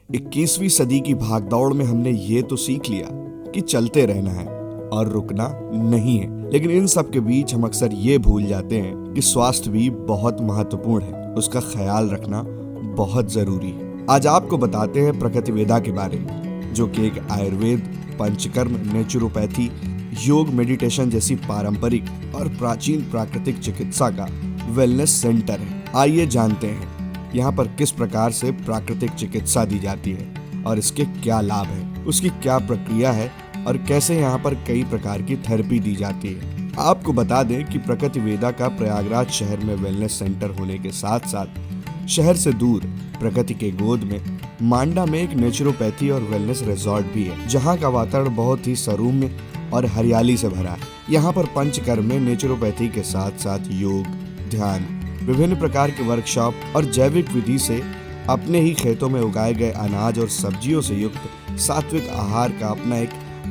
21वीं सदी की भागदौड़ में हमने ये तो सीख लिया कि चलते रहना है और रुकना नहीं है, लेकिन इन सब के बीच हम अक्सर ये भूल जाते हैं कि स्वास्थ्य भी बहुत महत्वपूर्ण है, उसका ख्याल रखना बहुत जरूरी है। आज आपको बताते हैं प्रकृति वेदा के बारे में, जो कि एक आयुर्वेद, पंचकर्म, नेचुरोपैथी, योग, मेडिटेशन जैसी पारंपरिक और प्राचीन प्राकृतिक चिकित्सा का वेलनेस सेंटर है। आइए जानते हैं यहाँ पर किस प्रकार से प्राकृतिक चिकित्सा दी जाती है और इसके क्या लाभ है, उसकी क्या प्रक्रिया है और कैसे यहाँ पर कई प्रकार की थेरेपी दी जाती है। आपको बता दें कि प्रकृति वेदा का प्रयागराज शहर में वेलनेस सेंटर होने के साथ साथ शहर से दूर प्रकृति के गोद में मांडा में एक नेचुरोपैथी और वेलनेस रिजॉर्ट भी है, जहाँ का वातावरण बहुत ही सौम्य और हरियाली से भरा है। यहाँ पर पंचकर्म में नेचुरोपैथी के साथ साथ योग, ध्यान, विभिन्न प्रकार के वर्कशॉप और जैविक विधि से अपने ही खेतों में उगाए गए अनाज और सब्जियों से युक्त सात्विक आहार का अपना एक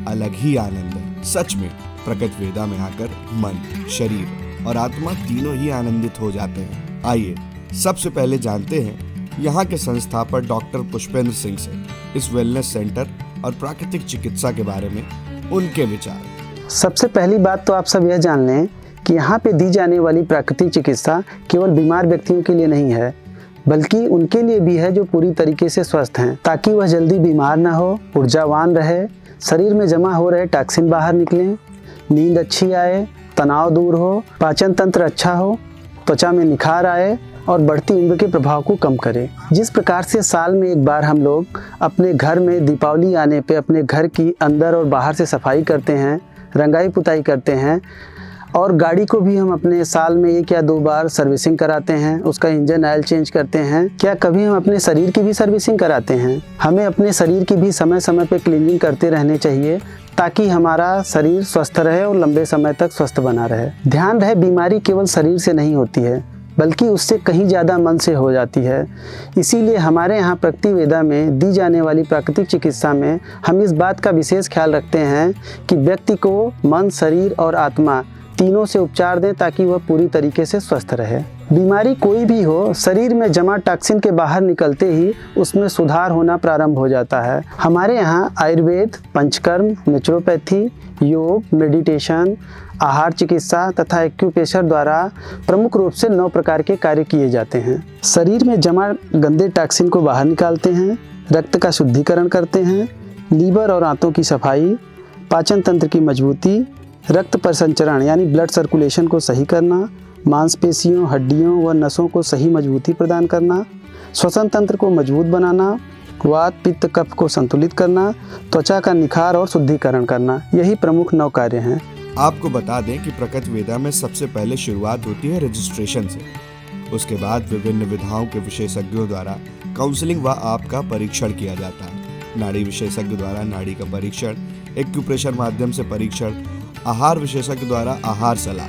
अलग ही आनंद है। सच में प्रकृति वेदा में आकर मन, शरीर और आत्मा तीनों ही आनंदित हो जाते हैं। आइए सबसे पहले जानते हैं यहाँ के संस्थापक डॉक्टर पुष्पेंद्र सिंह से इस वेलनेस सेंटर और प्राकृतिक चिकित्सा के बारे में उनके विचार। सबसे पहली बात तो आप सब यह जान लें कि यहाँ पे दी जाने वाली प्राकृतिक चिकित्सा केवल बीमार व्यक्तियों के लिए नहीं है, बल्कि उनके लिए भी है जो पूरी तरीके से स्वस्थ हैं, ताकि वह जल्दी बीमार ना हो, ऊर्जावान रहे, शरीर में जमा हो रहे टॉक्सिन बाहर निकलें, नींद अच्छी आए, तनाव दूर हो, पाचन तंत्र अच्छा हो, त्वचा में निखार आए और बढ़ती उम्र के प्रभाव को कम करे। जिस प्रकार से साल में एक बार हम लोग अपने घर में दीपावली आने पे अपने घर की अंदर और बाहर से सफाई करते हैं, रंगाई पुताई करते हैं और गाड़ी को भी हम अपने साल में 1 या 2 बार सर्विसिंग कराते हैं, उसका इंजन ऑयल चेंज करते हैं, क्या कभी हम अपने शरीर की भी सर्विसिंग कराते हैं? हमें अपने शरीर की भी समय समय पे क्लीनिंग करते रहने चाहिए, ताकि हमारा शरीर स्वस्थ रहे और लंबे समय तक स्वस्थ बना रहे। ध्यान रहे, बीमारी केवल शरीर से नहीं होती है, बल्कि उससे कहीं ज़्यादा मन से हो जाती है। इसीलिए हमारे यहाँ प्रकृति वेदा में दी जाने वाली प्राकृतिक चिकित्सा में हम इस बात का विशेष ख्याल रखते हैं कि व्यक्ति को मन, शरीर और आत्मा तीनों से उपचार दें, ताकि वह पूरी तरीके से स्वस्थ रहे। बीमारी कोई भी हो, शरीर में जमा टॉक्सिन के बाहर निकलते ही उसमें सुधार होना प्रारंभ हो जाता है। हमारे यहाँ आयुर्वेद, पंचकर्म, नेचुरोपैथी, योग, मेडिटेशन, आहार चिकित्सा तथा एक्यूप्रेशर द्वारा प्रमुख रूप से 9 प्रकार के कार्य किए जाते हैं। शरीर में जमा गंदे टॉक्सिन को बाहर निकालते हैं, रक्त का शुद्धिकरण करते हैं, लीवर और आंतों की सफाई, पाचन तंत्र की मजबूती, रक्त परिसंचरण यानी ब्लड सर्कुलेशन को सही करना, मांसपेशियों, हड्डियों व नसों को सही मजबूती प्रदान करना, श्वसन तंत्र को मजबूत बनाना, वात, पित्त, कफ को संतुलित करना, त्वचा का निखार और शुद्धिकरण करना, यही प्रमुख 9 कार्य हैं। आपको बता दें कि प्रकृति वेदा में सबसे पहले शुरुआत होती है रजिस्ट्रेशन से। उसके बाद विभिन्न विधाओं के विशेषज्ञों द्वारा काउंसलिंग व आपका परीक्षण किया जाता है। नाड़ी विशेषज्ञ द्वारा नाड़ी का परीक्षण, एक्यूप्रेशर माध्यम से परीक्षण, आहार विशेषज्ञ द्वारा आहार सलाह,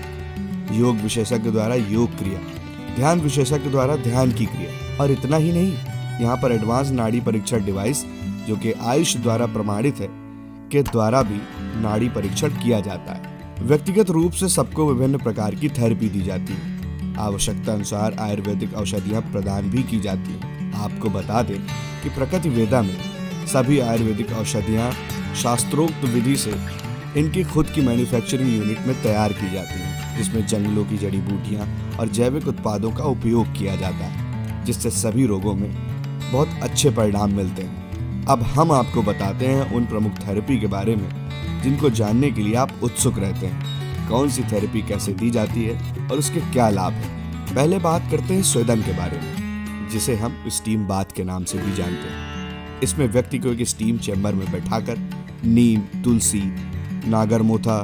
योग विशेषज्ञ द्वारा योग क्रिया, ध्यान विशेषज्ञ द्वारा ध्यान की क्रिया। और इतना ही नहीं, यहाँ पर एडवांस नाड़ी परीक्षण डिवाइस, जो कि आयुष द्वारा प्रमाणित है, के द्वारा भी नाड़ी परीक्षण किया जाता है। व्यक्तिगत रूप से सबको विभिन्न प्रकार की थेरेपी दी जाती है। आवश्यकता अनुसार आयुर्वेदिक औषधियाँ प्रदान भी की जाती हैं। आपको बता दें कि प्रकृति वेदा में सभी आयुर्वेदिक औषधियाँ शास्त्रोक्त विधि से इनकी खुद की मैन्युफैक्चरिंग यूनिट में तैयार की जाती हैं, जिसमें जंगलों की जड़ी बूटियाँ और जैविक उत्पादों का उपयोग किया जाता है, जिससे सभी रोगों में बहुत अच्छे परिणाम मिलते हैं। अब हम आपको बताते हैं उन प्रमुख थेरेपी के बारे में जिनको जानने के लिए आप उत्सुक रहते हैं। कौन सी थेरेपी कैसे दी जाती है और उसके क्या लाभ हैं। पहले बात करते हैं स्वेदन के बारे में, जिसे हम स्टीम बाथ के नाम से भी जानते हैं। इसमें व्यक्ति को एक स्टीम चैम्बर में बैठाकर नीम, तुलसी, नागरमोथा,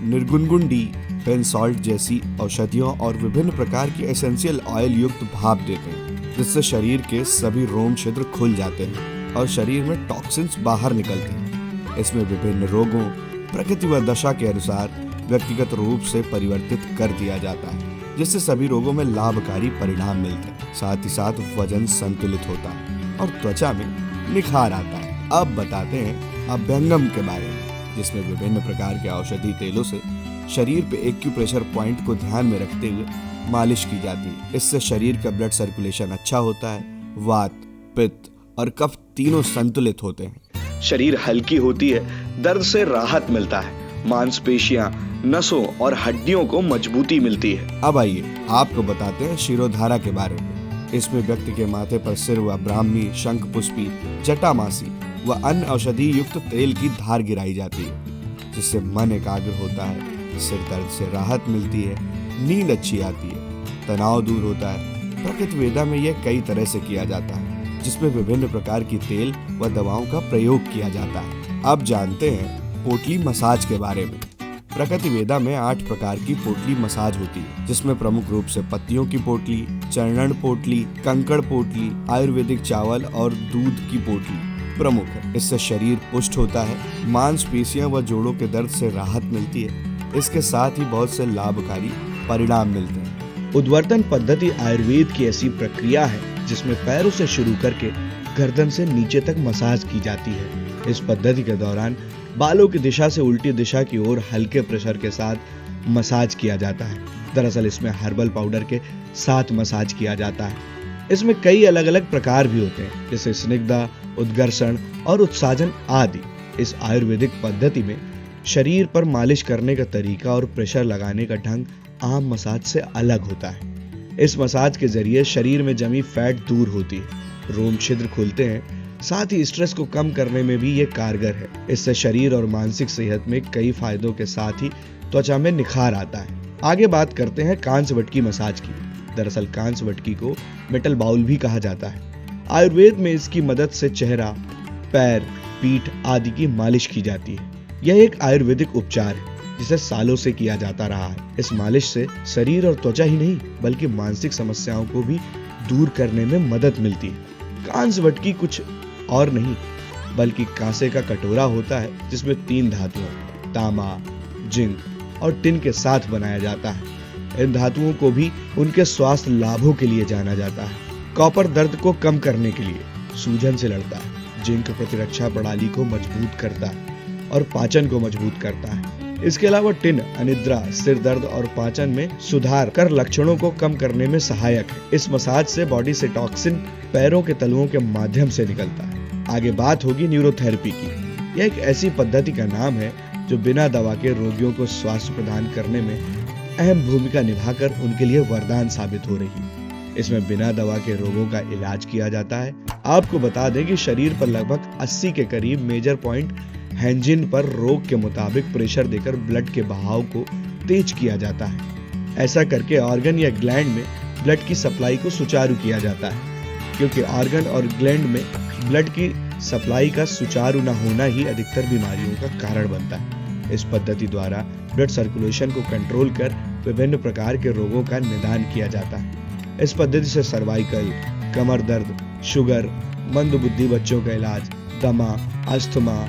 निर्गुनगुंडी, पेन सॉल्ट जैसी औषधियों और विभिन्न प्रकार की एसेंशियल ऑयल युक्त भाप देते हैं, जिससे शरीर के सभी रोम छिद्र खुल जाते हैं और शरीर में टॉक्सिन्स बाहर निकलते हैं। इसमें विभिन्न रोगों, प्रकृति व दशा के अनुसार व्यक्तिगत रूप से परिवर्तित कर दिया जाता है, जिससे सभी रोगों में लाभकारी परिणाम मिलते हैं। साथ ही साथ वजन संतुलित होता है और त्वचा में निखार आता है। अब बताते हैं अभ्यंगम के बारे में, जिसमें विभिन्न प्रकार के औषधि तेलों से शरीर पे एक्यूप्रेशर पॉइंट को ध्यान में रखते हुए मालिश की जाती है। इससे शरीर का ब्लड सर्कुलेशन अच्छा होता है, वात, पित्त और कफ तीनों संतुलित होते हैं। शरीर हल्की होती है, दर्द से राहत मिलता है, मांसपेशियां, नसों और हड्डियों को मजबूती मिलती है। अब आइए आपको बताते हैं शिरोधारा के बारे में। इसमें व्यक्ति के माथे पर सिर व ब्राह्मी, शंखपुष्पी, जटामासी व अन्य औषधि युक्त तेल की धार गिराई जाती है, जिससे मन एकाग्र होता है, सिर दर्द से राहत मिलती है, नींद अच्छी आती है, तनाव दूर होता है। प्रकृति वेदा में यह कई तरह से किया जाता है, जिसमें विभिन्न प्रकार की तेल व दवाओं का प्रयोग किया जाता है। अब जानते हैं पोटली मसाज के बारे में। प्रकृति वेदा में 8 प्रकार की पोटली मसाज होती है, जिसमें प्रमुख रूप से पत्तियों की पोटली, चरणन पोटली, कंकड़ पोटली, आयुर्वेदिक चावल और दूध की पोटली प्रमुख है। इससे शरीर पुष्ट होता है, मांसपेशियां व जोड़ों के दर्द से राहत मिलती है। इसके साथ ही बहुत से लाभकारी परिणाम मिलते हैं। उद्वर्तन पद्धति आयुर्वेद की ऐसी प्रक्रिया है जिसमें पैरों से शुरू करके गर्दन से नीचे तक मसाज की जाती है। इस पद्धति के दौरान बालों की दिशा से उल्टी दिशा की ओर हल्के प्रेशर के साथ मसाज किया जाता है। दरअसल इसमें हर्बल पाउडर के साथ मसाज किया जाता है। इसमें कई अलग अलग प्रकार भी होते हैं, जैसे स्निग्धा, उद्गर्षण और उत्साजन आदि। इस आयुर्वेदिक पद्धति में शरीर पर मालिश करने का तरीका और प्रेशर लगाने का ढंग आम मसाज से अलग होता है। इस मसाज के जरिए शरीर में जमी फैट दूर होती है, रोम छिद्र खुलते हैं, साथ ही स्ट्रेस को कम करने में भी ये कारगर है। इससे शरीर और मानसिक सेहत में कई फायदों के साथ ही त्वचा में निखार आता है। आगे बात करते हैं कांसवटकी मसाज की। दरअसल कांसवटकी को मेटल बाउल भी कहा जाता है। आयुर्वेद में इसकी मदद से चेहरा, पैर, पीठ आदि की मालिश की जाती है। यह एक आयुर्वेदिक उपचार है जिसे सालों से किया जाता रहा है। इस मालिश से शरीर और त्वचा ही नहीं बल्कि मानसिक समस्याओं को भी दूर करने में मदद मिलती है। कांसवटकी कुछ और नहीं बल्कि कांसे का कटोरा होता है, जिसमें 3 धातुओं तांबा, जिंक और टिन के साथ बनाया जाता है। इन धातुओं को भी उनके स्वास्थ्य लाभों के लिए जाना जाता है। कॉपर दर्द को कम करने के लिए सूजन से लड़ता है, जिंक प्रतिरक्षा प्रणाली को मजबूत करता है और पाचन को मजबूत करता है। इसके अलावा टिन अनिद्रा, सिर दर्द और पाचन में सुधार कर लक्षणों को कम करने में सहायक है। इस मसाज से बॉडी से टॉक्सिन पैरों के तलुओं के माध्यम से निकलता है। आगे बात होगी न्यूरोथेरेपी की। यह एक ऐसी पद्धति का नाम है जो बिना दवा के रोगियों को स्वास्थ्य प्रदान करने में अहम भूमिका निभाकर उनके लिए वरदान साबित हो रही है। इसमें बिना दवा के रोगों का इलाज किया जाता है। आपको बता दें कि शरीर पर लगभग 80 के करीब मेजर पॉइंट हैंजिन पर रोग के मुताबिक प्रेशर देकर ब्लड के बहाव को तेज किया जाता है। ऐसा करके ऑर्गन या ग्लैंड में ब्लड की सप्लाई को सुचारू किया जाता है, क्योंकि ऑर्गन और ग्लैंड में ब्लड की सप्लाई का सुचारू न होना ही अधिकतर बीमारियों का कारण बनता है। इस पद्धति द्वारा ब्लड सर्कुलेशन को कंट्रोल कर विभिन्न प्रकार के रोगों का निदान किया जाता है। इस पद्धति से सर्वाइकल, कमर दर्द, शुगर, मंदबुद्धि बच्चों का इलाज, दमा, अस्थमा,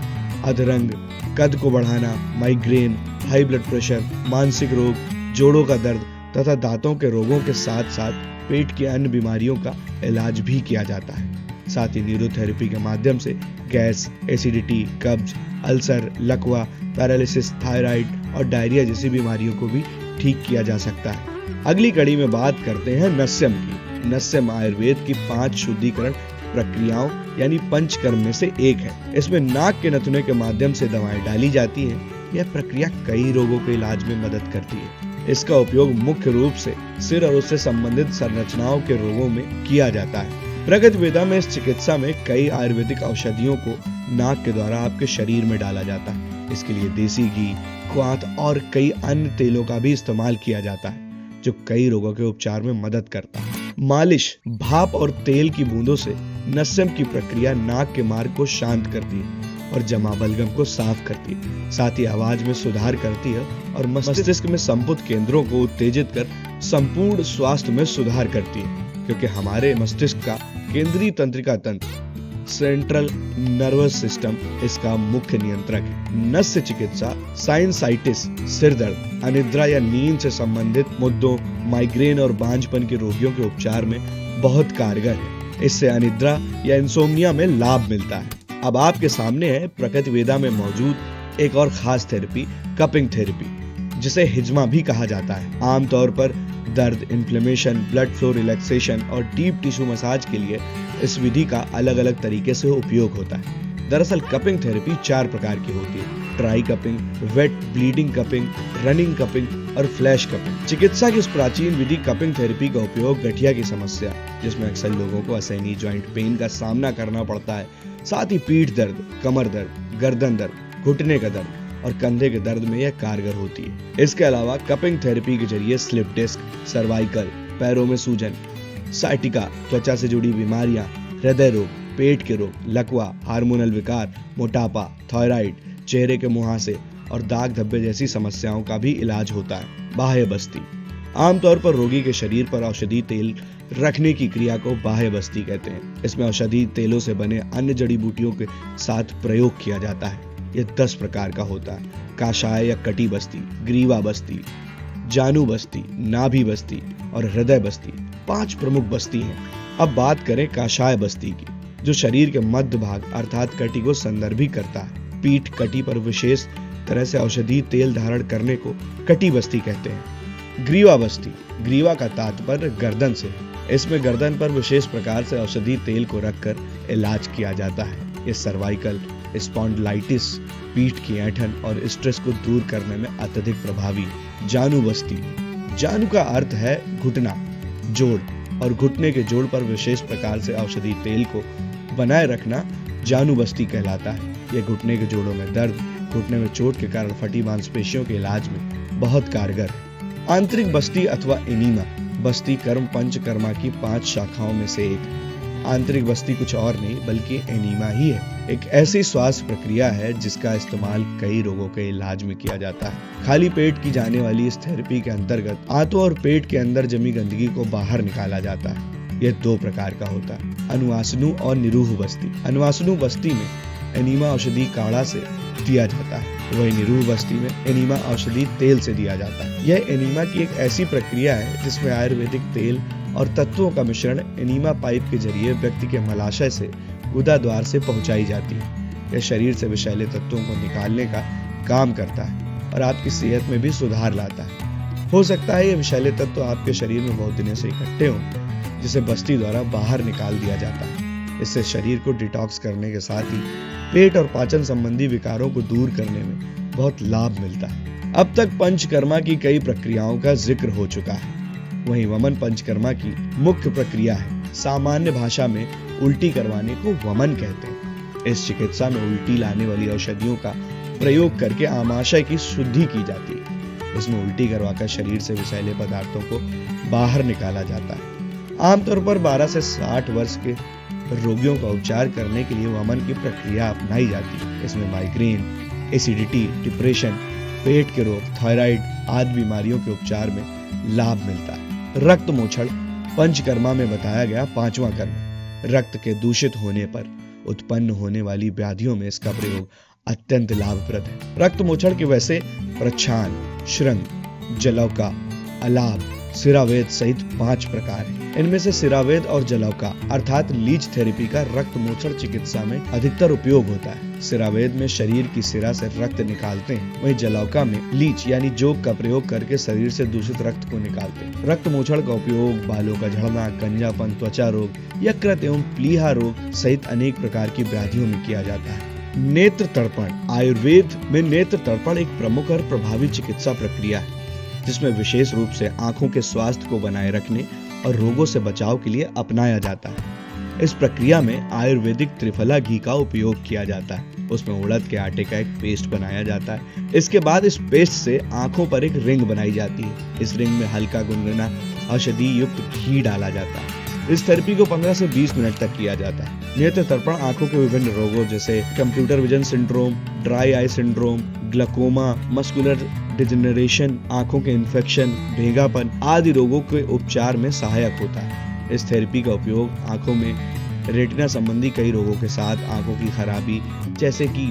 अधरंग, कद को बढ़ाना, माइग्रेन, हाई ब्लड प्रेशर, मानसिक रोग, जोड़ों का दर्द तथा दांतों के रोगों के साथ साथ पेट की अन्य बीमारियों का इलाज भी किया जाता है। साथ ही न्यूरोथेरेपी के माध्यम से गैस, एसिडिटी, कब्ज, अल्सर, लकवा, पैरालिसिस, थायराइड और डायरिया जैसी बीमारियों को भी ठीक किया जा सकता है। अगली कड़ी में बात करते हैं नस्यम की। नस्यम आयुर्वेद की 5 शुद्धिकरण प्रक्रियाओं यानी पंचकर्म में से एक है। इसमें नाक के नथुने के माध्यम से दवाएं डाली जाती हैं। यह प्रक्रिया कई रोगों के इलाज में मदद करती है। इसका उपयोग मुख्य रूप से सिर और उससे संबंधित संरचनाओं के रोगों में किया जाता है। प्रकृति वेदा में इस चिकित्सा में कई आयुर्वेदिक औषधियों को नाक के द्वारा आपके शरीर में डाला जाता है। इसके लिए देसी घी, क्वाथ और कई अन्य तेलों का भी इस्तेमाल किया जाता है, जो कई रोगों के उपचार में मदद करता है। मालिश, भाप और तेल की बूंदों से नस्यम की प्रक्रिया नाक के मार्ग को शांत करती है और जमा बलगम को साफ करती है। साथ ही आवाज में सुधार करती है और मस्तिष्क में संपुट केंद्रों को उत्तेजित कर संपूर्ण स्वास्थ्य में सुधार करती है, क्योंकि हमारे मस्तिष्क का केंद्रीय तंत्रिका तंत्र, सेंट्रल नर्वस सिस्टम इसका मुख्य नियंत्रक है। नस्य चिकित्सा साइनसाइटिस, सिर दर्द, अनिद्रा या नींद से संबंधित मुद्दों, माइग्रेन और बांझपन के रोगियों के उपचार में बहुत कारगर है। इससे अनिद्रा या इंसोम्निया में लाभ मिलता है। अब आपके सामने है प्रकृति वेदा में मौजूद एक और खास थेरेपी, कपिंग थेरेपी, जिसे हिजमा भी कहा जाता है। आमतौर पर दर्द, इन्फ्लेमेशन, ब्लड फ्लो रिलैक्सेशन और डीप टिश्यू मसाज के लिए इस विधि का अलग अलग तरीके से उपयोग होता है। दरअसल कपिंग थेरेपी 4 प्रकार की होती है: dry cupping, wet bleeding cupping, running cupping और फ्लैश कपिंग। चिकित्सा की इस प्राचीन विधि कपिंग थेरेपी का उपयोग गठिया की समस्या, जिसमें अक्सर लोगों को असहनीय जॉइंट पेन का सामना करना पड़ता है, साथ ही पीठ दर्द, कमर दर्द, गर्दन दर्द, घुटने का दर्द और कंधे के दर्द में यह कारगर होती है। इसके अलावा कपिंग थेरेपी के जरिए स्लिप डिस्क, सर्वाइकल, पैरों में सूजन, साइटिका, त्वचा से जुड़ी बीमारियां, हृदय रोग, पेट के रोग, लकवा, हार्मोनल विकार, मोटापा, थायराइड, चेहरे के मुहासे और दाग धब्बे जैसी समस्याओं का भी इलाज होता है। बाह्य बस्ती आमतौर पर रोगी के शरीर पर औषधि तेल रखने की क्रिया को बाह्य बस्ती कहते हैं। इसमें औषधि तेलों से बने अन्य जड़ी बूटियों के साथ प्रयोग किया जाता है। यह 10 प्रकार का होता है: काशाय या कटी बस्ती, ग्रीवा बस्ती, जानू बस्ती, नाभि बस्ती और हृदय बस्ती 5 प्रमुख बस्ती हैं। अब बात करें काशाय बस्ती की, जो शरीर के मध्य भाग अर्थात कटी को संदर्भित करता है। पीठ कटी पर विशेष तरह से औषधि तेल धारण करने को कटी बस्ती कहते हैं। ग्रीवा बस्ती, ग्रीवा का तात्पर्य गर्दन से, इसमें गर्दन पर विशेष प्रकार से औषधि तेल को रखकर इलाज किया जाता है। ये सर्वाइकल, स्पॉन्डिलाइटिस, पीठ की ऐंठन और स्ट्रेस को दूर करने में अत्यधिक प्रभावी। जानू बस्ती, जानू का अर्थ है घुटना, जोड़ और घुटने के जोड़ पर विशेष प्रकार से औषधि तेल को बनाए रखना जानू बस्ती कहलाता है। यह घुटने के जोड़ों में दर्द, घुटने में चोट के कारण फटी मांसपेशियों के इलाज में बहुत कारगर है। आंतरिक बस्ती अथवा एनीमा बस्ती कर्म पंचकर्मा की 5 शाखाओं में से एक। आंतरिक बस्ती कुछ और नहीं बल्कि एनीमा ही है। एक ऐसी स्वास्थ्य प्रक्रिया है जिसका इस्तेमाल कई रोगों के इलाज में किया जाता है। खाली पेट की जाने वाली इस थेरेपी के अंतर्गत आंतों और पेट के अंदर जमी गंदगी को बाहर निकाला जाता है। यह 2 प्रकार का होता है: अनुवासनु और निरूह बस्ती। अनुवासनु बस्ती में एनीमा औषधि काढ़ा से दिया जाता है, वही निरूह बस्ती में एनीमा औषधि तेल से दिया जाता है। यह एनीमा की एक ऐसी प्रक्रिया है जिसमें आयुर्वेदिक तेल और तत्वों का मिश्रण एनीमा पाइप के जरिए व्यक्ति के मलाशय से गुदा द्वार से पहुंचाई जाती है। यह शरीर से विषैले तत्वों को निकालने का काम करता है और आपकी सेहत में भी सुधार लाता है। हो सकता है ये विषैले तत्व आपके शरीर में बहुत दिनों से इकट्ठे हों, जिसे बस्ती द्वारा बाहर निकाल दिया जाता है। इससे शरीर को डिटॉक्स करने के साथ ही पेट और पाचन संबंधी विकारों को दूर करने में बहुत लाभ मिलता है। अब तक पंचकर्मा की कई प्रक्रियाओं का जिक्र हो चुका है, वहीं वमन पंचकर्मा की मुख्य प्रक्रिया है। सामान्य भाषा में उल्टी करवाने को वमन कहते हैं। इस चिकित्सा में उल्टी लाने वाली औषधियों का प्रयोग करके आमाशय की शुद्धि की जाती है। इसमें उल्टी करवाकर शरीर से विषैले पदार्थों को बाहर निकाला जाता है। आमतौर पर 12 से 60 वर्ष के रोगियों का उपचार करने के लिए वमन की प्रक्रिया अपनाई जाती है। इसमें माइग्रेन, एसिडिटी, डिप्रेशन, पेट के रोग, थायराइड आदि बीमारियों के उपचार में लाभ मिलता है। रक्त मोक्षण पंचकर्मा में बताया गया 5वां कर्म। रक्त के दूषित होने पर उत्पन्न होने वाली व्याधियों में इसका प्रयोग अत्यंत लाभप्रद है। रक्त मोक्षण के वैसे प्रच्छान, श्रृंग, जलौका, अलाभ, सिरावेद सहित 5 प्रकार हैं। इनमें से सिरावेद और जलौका अर्थात लीच थेरेपी का रक्त मोक्षण चिकित्सा में अधिकतर उपयोग होता है। सिरावेद में शरीर की सिरा से रक्त निकालते हैं, वहीं जलौका में लीच यानी जोक का प्रयोग करके शरीर से दूषित रक्त को निकालते हैं। रक्त मोक्षण का उपयोग बालों का झड़ना, गंजापन, त्वचा रोग, यकृत एवं प्लीहा रोग सहित अनेक प्रकार की व्याधियों में किया जाता है। नेत्र तर्पण आयुर्वेद में नेत्र तर्पण एक प्रमुख और प्रभावी चिकित्सा प्रक्रिया है, जिसमें विशेष रूप से आंखों के स्वास्थ्य को बनाए रखने और रोगों से बचाव के लिए अपनाया जाता है। इस प्रक्रिया में आयुर्वेदिक त्रिफला घी का उपयोग किया जाता है। उसमें उड़द के आटे का एक पेस्ट बनाया जाता है। इसके बाद इस पेस्ट से आंखों पर एक रिंग बनाई जाती है। इस रिंग में हल्का गुनगुना औषधि युक्त घी डाला जाता है। इस थेरेपी को 15 से 20 मिनट तक किया जाता है। नेत्र तर्पण आंखों के विभिन्न रोगों जैसे computer vision syndrome, dry eye syndrome, glaucoma, muscular degeneration, आंखों के इन्फेक्शन, भेगापन आदि रोगों के उपचार में सहायक होता है। इस थेरेपी का उपयोग आंखों में रेटिना संबंधी कई रोगों के साथ आंखों की खराबी जैसे कि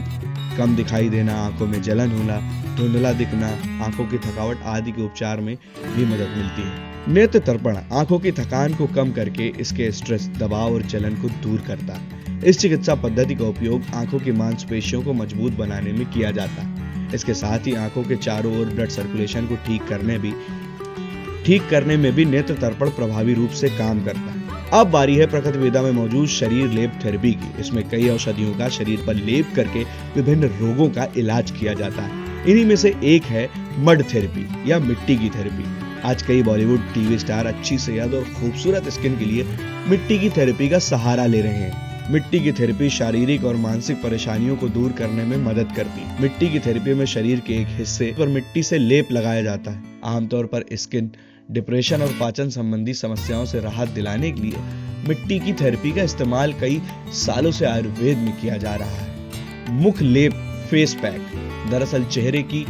कम दिखाई देना, आंखों में जलन होना, धुंधला दिखना, आंखों की थकावट आदि के उपचार में भी मदद मिलती है। नेत्र तर्पण आंखों की थकान को कम करके इसके स्ट्रेस, दबाव और जलन को दूर करता है। इस चिकित्सा पद्धति का उपयोग आंखों की मांसपेशियों को मजबूत बनाने में किया जाता है। इसके साथ ही आंखों के चारों ओर ब्लड सर्कुलेशन को ठीक ठीक करने में भी नेत्र तर्पण प्रभावी रूप से काम करता है। अब बारी है प्रकृति वेदा में मौजूद शरीर लेप थेरेपी की। इसमें कई औषधियों का शरीर पर लेप करके विभिन्न रोगों का इलाज किया जाता है। इन्हीं में से एक है मड थेरेपी या मिट्टी की थेरेपी। आज कई बॉलीवुड टीवी स्टार अच्छी सेहत और खूबसूरत स्किन के लिए मिट्टी की थेरेपी का सहारा ले रहे हैं। मिट्टी की थेरेपी शारीरिक और मानसिक परेशानियों को दूर करने में मदद करती है। मिट्टी की थेरेपी में शरीर के एक हिस्से पर मिट्टी से लेप लगाया जाता है। आमतौर पर स्किन, डिप्रेशन और पाचन संबंधी समस्याओं से राहत दिलाने के लिए मिट्टी की थेरेपी का इस्तेमाल कई सालों से आयुर्वेद में किया जा रहा है। मुख लेप फेस पैक दरअसल चेहरे की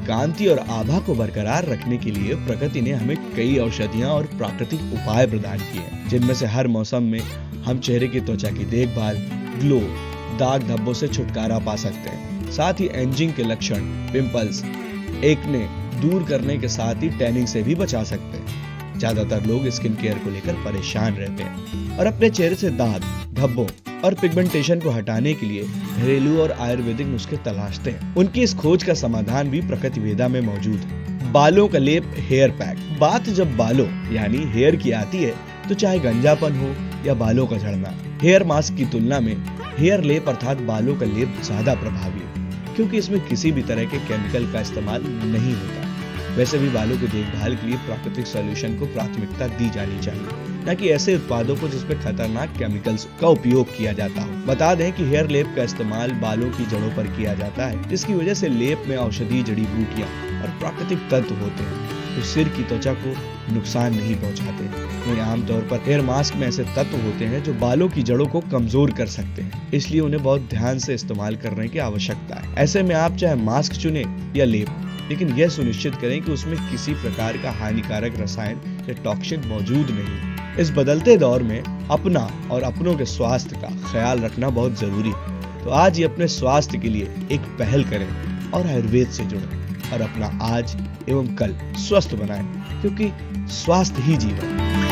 कांति और आभा को बरकरार रखने के लिए प्रकृति ने हमें कई औषधियां और प्राकृतिक उपाय प्रदान किए हैं, जिनमें से हर मौसम में हम चेहरे की त्वचा की देखभाल, ग्लो, दाग धब्बों से छुटकारा पा सकते हैं। साथ ही एजिंग के लक्षण, पिंपल्स, एक्ने दूर करने के साथ ही टैनिंग से भी बचा सकते हैं। ज्यादातर लोग स्किन केयर को लेकर परेशान रहते हैं और अपने चेहरे से दाग, धब्बों और पिगमेंटेशन को हटाने के लिए घरेलू और आयुर्वेदिक नुस्खे तलाशते हैं। उनकी इस खोज का समाधान भी प्रकृति वेदा में मौजूद है। बालों का लेप हेयर पैक। बात जब बालों यानी हेयर की आती है तो चाहे गंजापन हो या बालों का झड़ना, हेयर मास्क की तुलना में हेयर लेप अर्थात बालों का लेप ज्यादा प्रभावी है, क्योंकि इसमें किसी भी तरह के केमिकल का इस्तेमाल नहीं होता। वैसे भी बालों की देखभाल के लिए प्राकृतिक सॉल्यूशन को प्राथमिकता दी जानी चाहिए, न कि ऐसे उत्पादों को जिसमें खतरनाक केमिकल्स का उपयोग किया जाता हो। बता दें कि हेयर लेप का इस्तेमाल बालों की जड़ों पर किया जाता है, जिसकी वजह से लेप में औषधीय जड़ी बूटियां और प्राकृतिक तत्व होते हैं जो सिर की त्वचा को नुकसान नहीं पहुंचाते। वहीं आमतौर पर हेयर मास्क में ऐसे तत्व होते हैं जो बालों की जड़ों को कमजोर कर सकते हैं, इसलिए उन्हें बहुत ध्यान से इस्तेमाल करने की आवश्यकता है। ऐसे में आप चाहे मास्क चुने या लेप, लेकिन यह सुनिश्चित करें कि उसमें किसी प्रकार का हानिकारक रसायन या टॉक्सिन मौजूद नहीं। इस बदलते दौर में अपना और अपनों के स्वास्थ्य का ख्याल रखना बहुत जरूरी है। तो आज ही अपने स्वास्थ्य के लिए एक पहल करें और आयुर्वेद से जुड़ें और अपना आज एवं कल स्वस्थ बनाएं, क्योंकि स्वास्थ्य ही जीवन है।